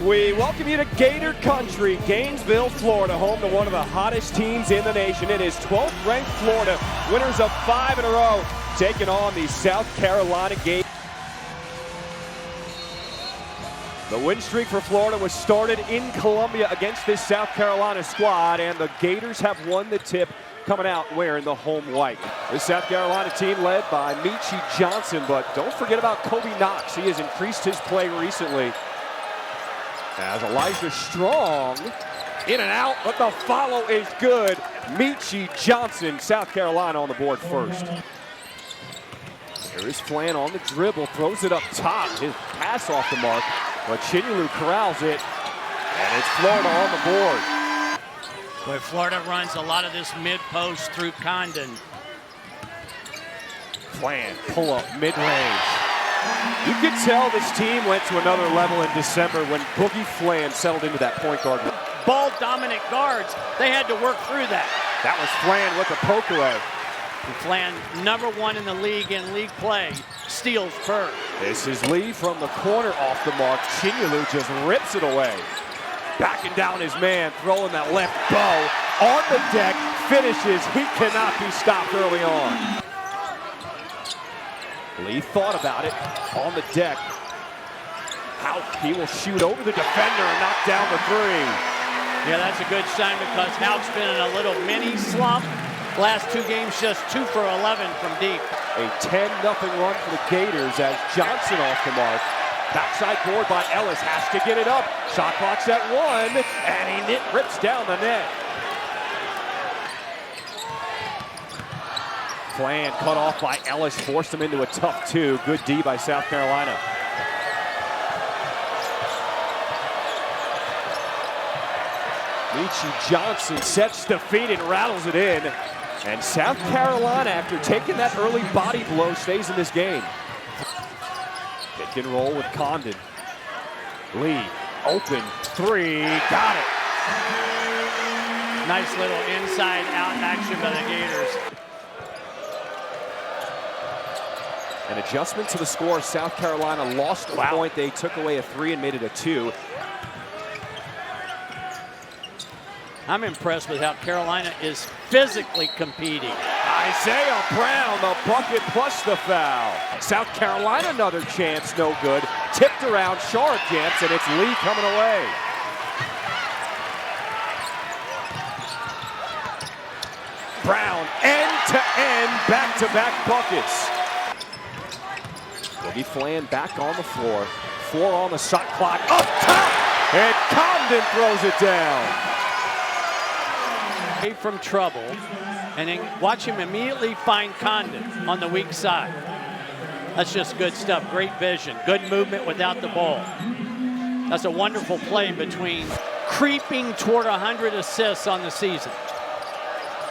We welcome you to Gator Country, Gainesville, Florida, home to one of the hottest teams in the nation. It is 12th ranked Florida, winners of 5 in a row, taking on the South Carolina Gators. The win streak for Florida was started in Columbia against this South Carolina squad, and the Gators have won the tip, coming out wearing the home white. This South Carolina team led by Meechie Johnson, but don't forget about Kobe Knox. He has increased his play recently. As Elijah Strong, in and out, but the follow is good. Meechie Johnson, South Carolina on the board first. Here is Flan on the dribble, throws it up top. His pass off the mark, but Chinyelu corrals it, and it's Florida on the board. But Florida runs a lot of this mid-post through Condon. Flan, pull up mid-range. You could tell this team went to another level in December when Boogie Flan settled into that point guard. Ball dominant guards, they had to work through that. That was Flan with the poke away. And Flan, #1 in the league in league play, steals per. This is Lee from the corner off the mark. Chinyelu just rips it away. Backing down his man, throwing that left bow on the deck, finishes. He cannot be stopped early on. Lee thought about it on the deck. Houck, he will shoot over the defender and knock down the three. Yeah, that's a good sign because Houck's been in a little mini slump. Last 2 games, just 2 for 11 from deep. A 10-0 run for the Gators as Johnson off the mark. Backside board by Ellis, has to get it up. Shot clock's at 1, and he rips down the net. Flan cut off by Ellis, forced him into a tough 2. Good D by South Carolina. Meechie Johnson sets the feet and rattles it in. And South Carolina, after taking that early body blow, stays in this game. Pick and roll with Condon. Lee, open 3, got it. Nice little inside-out action by the Gators. An adjustment to the score. South Carolina lost a point. They took away a 3 and made it a 2. I'm impressed with how Carolina is physically competing. Isaiah Brown, the bucket plus the foul. South Carolina, another chance, no good. Tipped around, Sharp jumps, and it's Lee coming away. Brown, end-to-end, back-to-back buckets. Boogie Flan back on the floor. 4 on the shot clock, up top, and Condon throws it down. From trouble, and then watch him immediately find Condon on the weak side. That's just good stuff. Great vision, good movement without the ball. That's a wonderful play between creeping toward 100 assists on the season.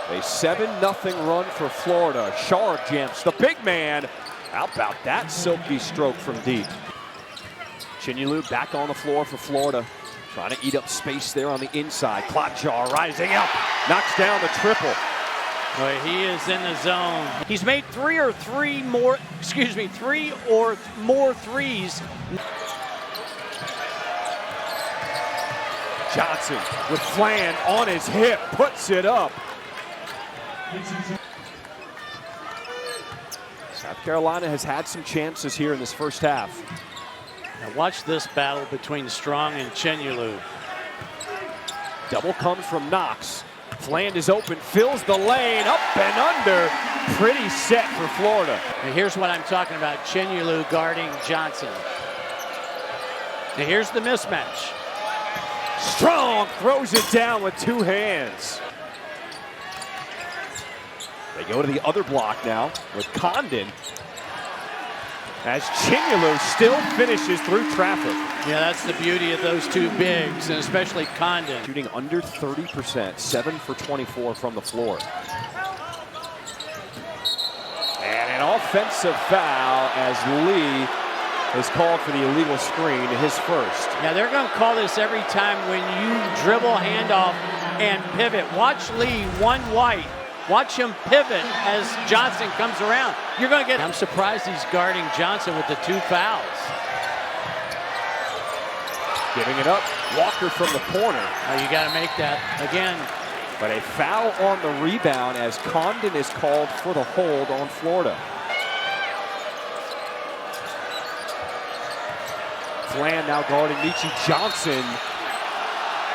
A 7-0 run for Florida. Shar jumps, the big man. How about that silky stroke from deep? Chinyelu back on the floor for Florida. Trying to eat up space there on the inside. Klotjar rising up, knocks down the triple. Boy, he is in the zone. He's made 3 or more threes. Johnson with Flan on his hip, puts it up. South Carolina has had some chances here in this first half. Now watch this battle between Strong and Chinyelu. Double comes from Knox. Flan is open, fills the lane, up and under. Pretty set for Florida. And here's what I'm talking about, Chinyelu guarding Johnson. Now here's the mismatch. Strong throws it down with 2 hands. They go to the other block now with Condon, as Chinyelu still finishes through traffic. Yeah, that's the beauty of those 2 bigs, and especially Condon. Shooting under 30%, 7 for 24 from the floor. And an offensive foul as Lee is called for the illegal screen, his first. Yeah, they're going to call this every time when you dribble handoff and pivot. Watch Lee, 1 white. Watch him pivot as Johnson comes around. You're going to get... I'm surprised he's guarding Johnson with the 2 fouls. Giving it up. Walker from the corner. Oh, you got to make that again. But a foul on the rebound as Condon is called for the hold on Florida. Flan now guarding Michi Johnson.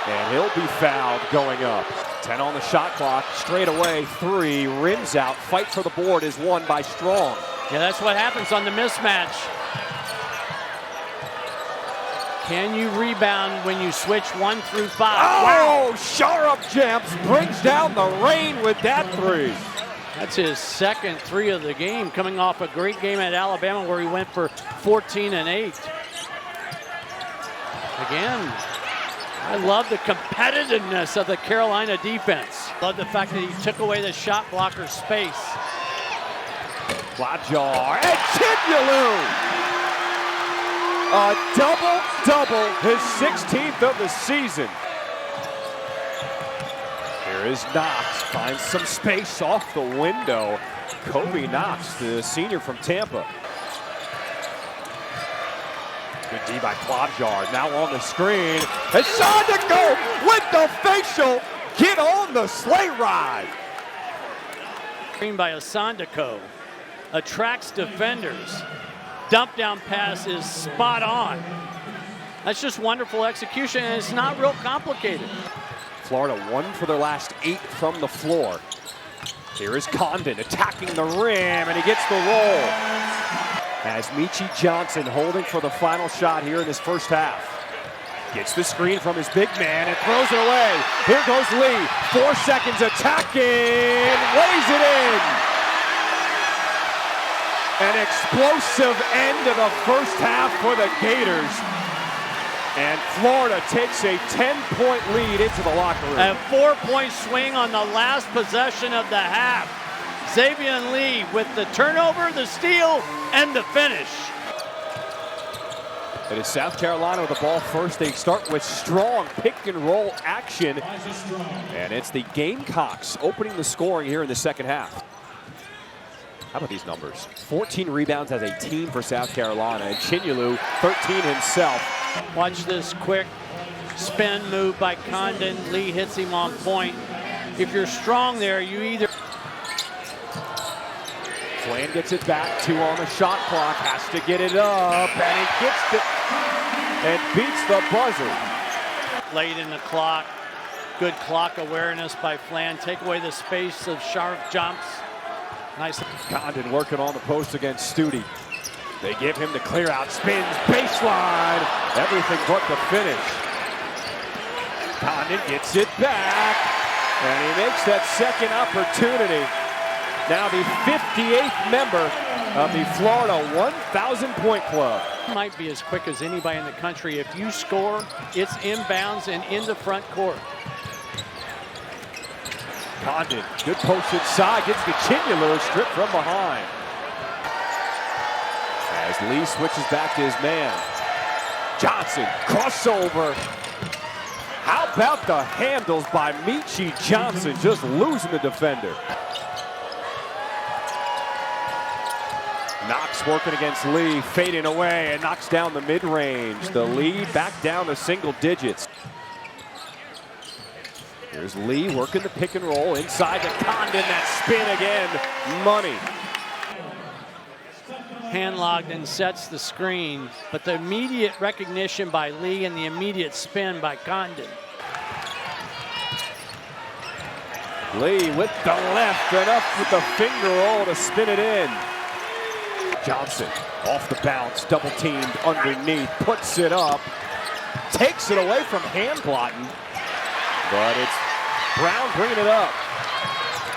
And he'll be fouled going up. 10 on the shot clock. Straight away, 3. Rims out. Fight for the board is won by Strong. Yeah, that's what happens on the mismatch. Can you rebound when you switch 1 through 5? Oh, Wow. Sharup Jams brings down the rain with that 3. That's his second 3 of the game, coming off a great game at Alabama where he went for 14 and 8. Again, I love the competitiveness of the Carolina defense. Love the fact that he took away the shot blocker space. Klajar and Chinyelu. A double-double, his 16th of the season. Here is Knox, finds some space off the window. Kobe Knox, the senior from Tampa. Good D by Klajar, now on the screen. Asandako with the facial, get on the sleigh ride. Screen by Asandako, attracts defenders. Dump down pass is spot on. That's just wonderful execution, and it's not real complicated. Florida 1 for their last 8 from the floor. Here is Condon attacking the rim, and he gets the roll. As Michi Johnson holding for the final shot here in this first half. Gets the screen from his big man and throws it away. Here goes Lee, 4 seconds attacking, lays it in. An explosive end of the first half for the Gators. And Florida takes a 10-point lead into the locker room. A 4-point swing on the last possession of the half. Xavier Lee with the turnover, the steal, and the finish. It is South Carolina with the ball first. They start with strong pick-and-roll action. And it's the Gamecocks opening the scoring here in the second half. How about these numbers? 14 rebounds as a team for South Carolina. And Chinyelu, 13 himself. Watch this quick spin move by Condon. Lee hits him on point. If you're strong there, you either... Flan gets it back, 2 on the shot clock, has to get it up, and he gets it and beats the buzzer. Late in the clock, good clock awareness by Flan. Take away the space of sharp jumps. Nice. Condon working on the post against Studi. They give him the clear out, spins, baseline, everything but the finish. Condon gets it back, and he makes that second opportunity. Now the 58th member of the Florida 1,000-point club. Might be as quick as anybody in the country. If you score, it's inbounds and in the front court. Condon, good post inside, gets the Chinyelu strip from behind. As Lee switches back to his man. Johnson, crossover. How about the handles by Michi Johnson, just losing the defender. Knox working against Lee, fading away, and knocks down the mid-range. The lead back down to single digits. Here's Lee working the pick and roll inside to Condon. That spin again, money. Hand logged and sets the screen, but the immediate recognition by Lee and the immediate spin by Condon. Lee with the left and up with the finger roll to spin it in. Johnson off the bounce, double teamed underneath, puts it up, takes it away from Handblotton, but it's Brown bringing it up.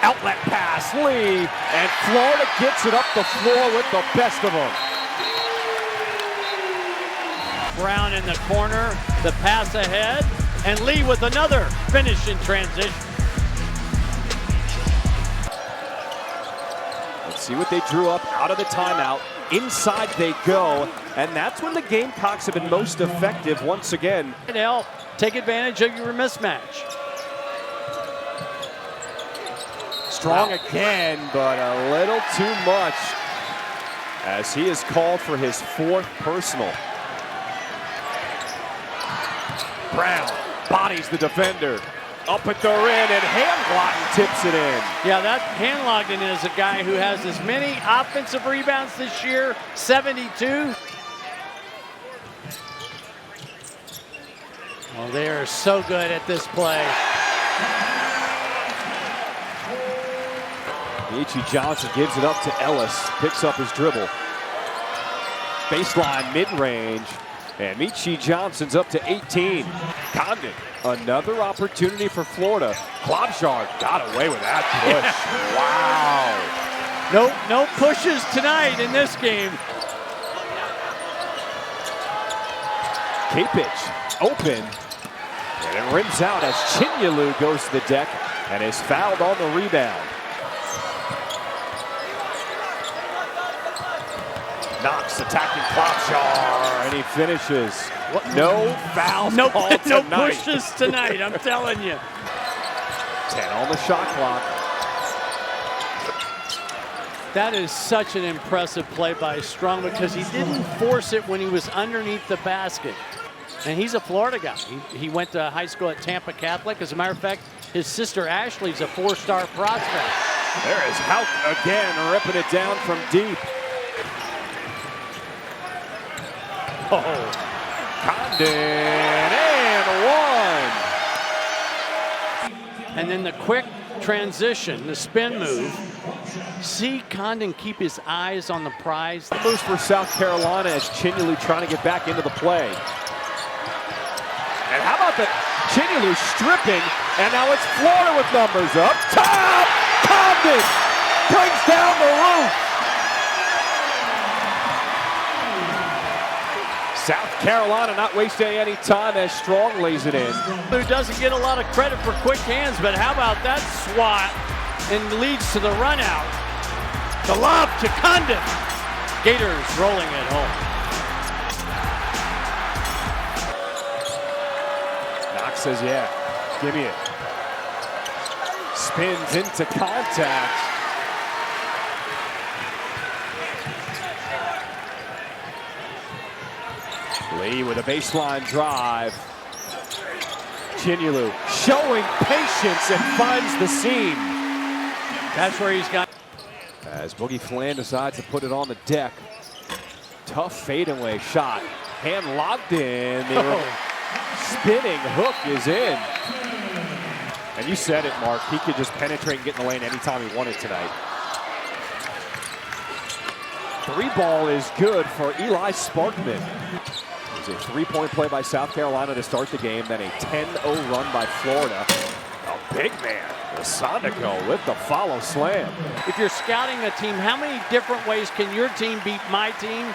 Outlet pass, Lee, and Florida gets it up the floor with the best of them. Brown in the corner, the pass ahead, and Lee with another finish in transition. Let's see what they drew up out of the timeout. Inside they go, and that's when the Gamecocks have been most effective once again. And help take advantage of your mismatch. Strong again, but a little too much as he is called for his 4th personal. Brown bodies the defender. Up at the rim, and Handlotten tips it in. Yeah, that Handlotten is a guy who has as many offensive rebounds this year, 72. Well, they are so good at this play. Michi Johnson gives it up to Ellis, picks up his dribble. Baseline mid-range, and Michi Johnson's up to 18. Condon, another opportunity for Florida. Klobuchar got away with that push. Wow. No pushes tonight in this game. Kapich open, and it rims out as Chinyelu goes to the deck and is fouled on the rebound. Knox attacking Klobuchar, and he finishes. No fouls called no tonight. pushes tonight, I'm telling you. 10 on the shot clock. That is such an impressive play by Strong because he didn't force it when he was underneath the basket. And he's a Florida guy. He went to high school at Tampa Catholic. As a matter of fact, his sister Ashley's a 4-star prospect. There is Houck again, ripping it down from deep. Oh, Condon, and one. And then the quick transition, the spin move. See Condon keep his eyes on the prize. Moves for South Carolina as Chinyelu trying to get back into the play. And how about the Chinyelu stripping, and now it's Florida with numbers up top. Condon brings down the roof. South Carolina not wasting any time as Strong lays it in. Who doesn't get a lot of credit for quick hands, but how about that swat and leads to the run out. The lob to Condon. Gators rolling it home. Knox says, yeah, give me it. Spins into contact. Lee with a baseline drive. Chinyelu showing patience and finds the seam. That's where he's got. As Boogie Flan decides to put it on the deck. Tough fadeaway shot. Hand locked in. The spinning hook is in. And you said it, Mark. He could just penetrate and get in the lane anytime he wanted tonight. Three ball is good for Eli Sparkman. It was a three-point play by South Carolina to start the game, then a 10-0 run by Florida. A big man, Sonico with the follow slam. If you're scouting a team, how many different ways can your team beat my team?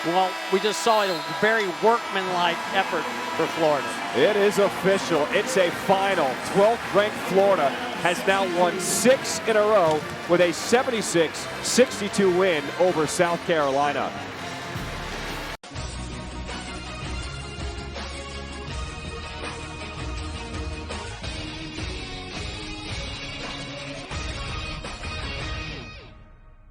Well, we just saw a very workmanlike effort for Florida. It is official. It's a final. 12th ranked Florida has now won 6 in a row with a 76-62 win over South Carolina.